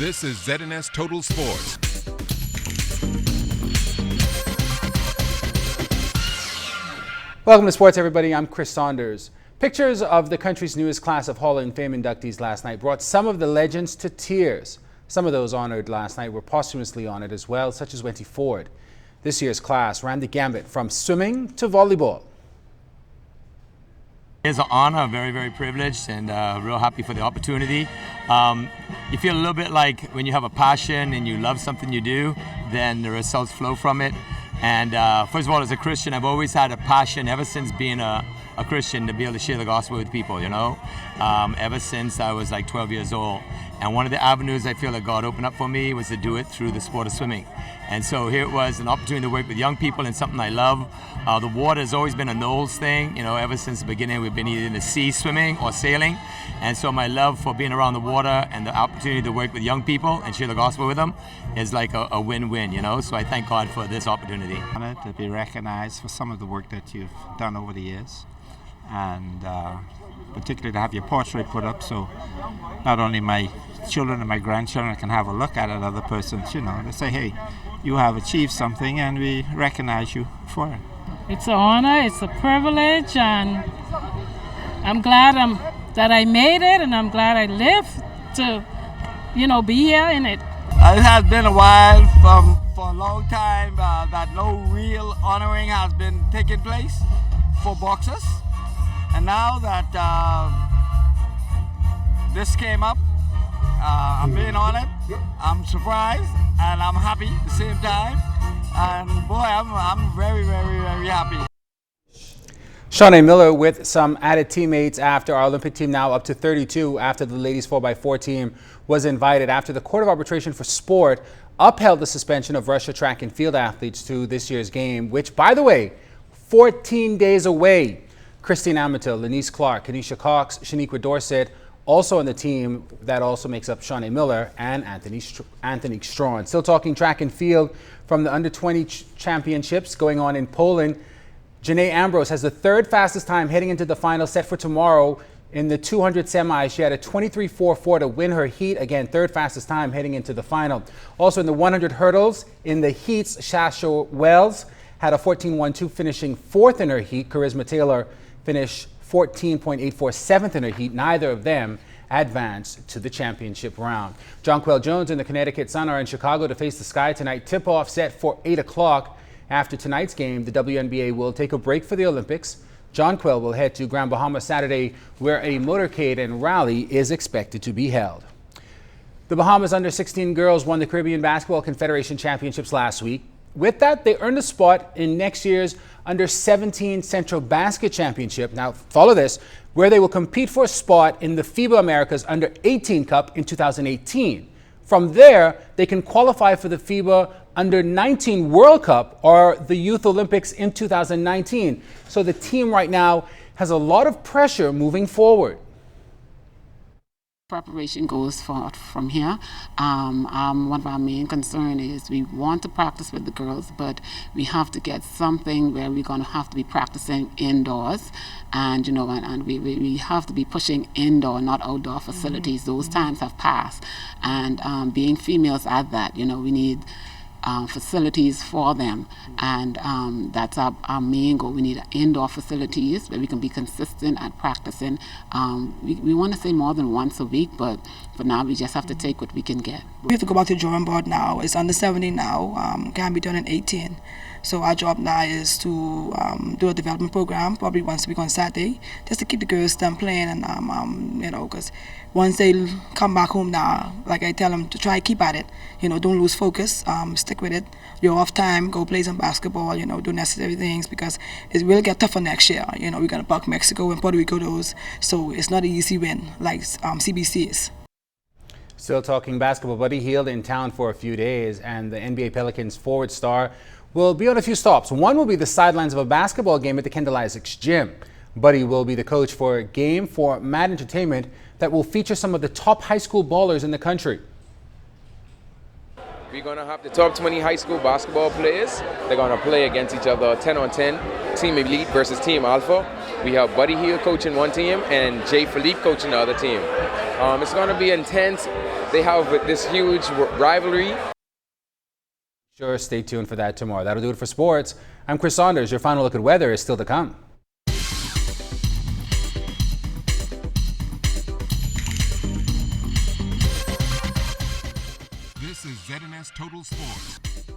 This is ZNS Total Sports. Welcome to sports, everybody. I'm Chris Saunders. Pictures of the country's newest class of Hall of Fame inductees last night brought some of the legends to tears. Some of those honored last night were posthumously honored as well, such as Wenty Ford. This year's class ran the gambit from swimming to volleyball. It's an honor, very, very privileged, and real happy for the opportunity. You feel a little bit like when you have a passion and you love something you do, then the results flow from it. And first of all, as a Christian, I've always had a passion ever since being a Christian to be able to share the gospel with people, you know, ever since I was like 12 years old. And one of the avenues I feel that God opened up for me was to do it through the sport of swimming. And so here it was, an opportunity to work with young people in something I love. The water has always been a Knowles thing, you know, ever since the beginning we've been either in the sea swimming or sailing. And so my love for being around the water and the opportunity to work with young people and share the gospel with them is like a win-win, you know. So I thank God for this opportunity. Honored to be recognized for some of the work that you've done over the years, and particularly to have your portrait put up, so not only my children and my grandchildren can have a look at it, other persons, you know, to say, hey, you have achieved something and we recognize you for it. It's an honor, it's a privilege, and I'm glad that I made it, and I'm glad I lived to, you know, be here in it. It has been a while, for a long time, that no real honoring has been taking place for boxers. And now that this came up, I'm being honored, I'm surprised, and I'm happy at the same time. And boy, I'm very, very, very happy. Shawnee Miller with some added teammates after our Olympic team, now up to 32 after the ladies 4x4 team was invited after the Court of Arbitration for Sport upheld the suspension of Russia track and field athletes to this year's game, which, by the way, 14 days away. Christine Amatil, Lenise Clark, Kenesha Cox, Shaniqua Dorsett, also on the team that also makes up Shawnee Miller and Anthony Strawn. Still talking track and field from the under-20 championships going on in Poland. Janae Ambrose has the third fastest time heading into the final set for tomorrow in the 200 semi. She had a 23.44 to win her heat. Again, third fastest time heading into the final. Also in the 100 hurdles in the heats, Shasha Wells had a 14.12, finishing fourth in her heat. Charisma Taylor finished 14.84, seventh in her heat. Neither of them advanced to the championship round. Jonquel Jones and the Connecticut Sun are in Chicago to face the Sky tonight. Tip-off set for 8 o'clock. After tonight's game, the WNBA will take a break for the Olympics. Jonquel will head to Grand Bahama Saturday, where a motorcade and rally is expected to be held. The Bahamas under-16 girls won the Caribbean Basketball Confederation Championships last week. With that, they earned a spot in next year's under-17 Central Basket Championship. Now, follow this, where they will compete for a spot in the FIBA Americas Under-18 Cup in 2018. From there, they can qualify for the FIBA Under-19 World Cup or the Youth Olympics in 2019. So the team right now has a lot of pressure moving forward. Preparation goes forth from here. One of our main concerns is we want to practice with the girls, but we have to get something where we're going to have to be practicing indoors, and you know, and we have to be pushing indoor, not outdoor facilities. Those times have passed, and being females at that, you know, we need facilities for them, and that's our main goal. We need indoor facilities where we can be consistent at practicing. We want to say more than once a week, but for now we just have to take what we can get. We have to go back to the drawing board now. It's under 70 now, can be done in 18. So our job now is to do a development program, probably once a week on Saturday, just to keep the girls them playing, and you know, because once they come back home now, like I tell them to try keep at it, you know, don't lose focus, stick with it. You're off time, go play some basketball, you know, do necessary things, because it will get tougher next year. You know, we're gonna buck Mexico and Puerto Rico those, so it's not an easy win like CBC is. Still talking basketball, Buddy Hield in town for a few days, and the NBA Pelicans forward star will be on a few stops. One will be the sidelines of a basketball game at the Kendall Isaacs Gym. Buddy will be the coach for a game for Mad Entertainment that will feature some of the top high school ballers in the country. We're going to have the top 20 high school basketball players. They're going to play against each other 10-on-10, Team Elite versus Team Alpha. We have Buddy Hill coaching one team and Jay Philippe coaching the other team. It's going to be intense. They have this huge rivalry. Sure, stay tuned for that tomorrow. That'll do it for sports. I'm Chris Saunders. Your final look at weather is still to come. This is ZNS Total Sports.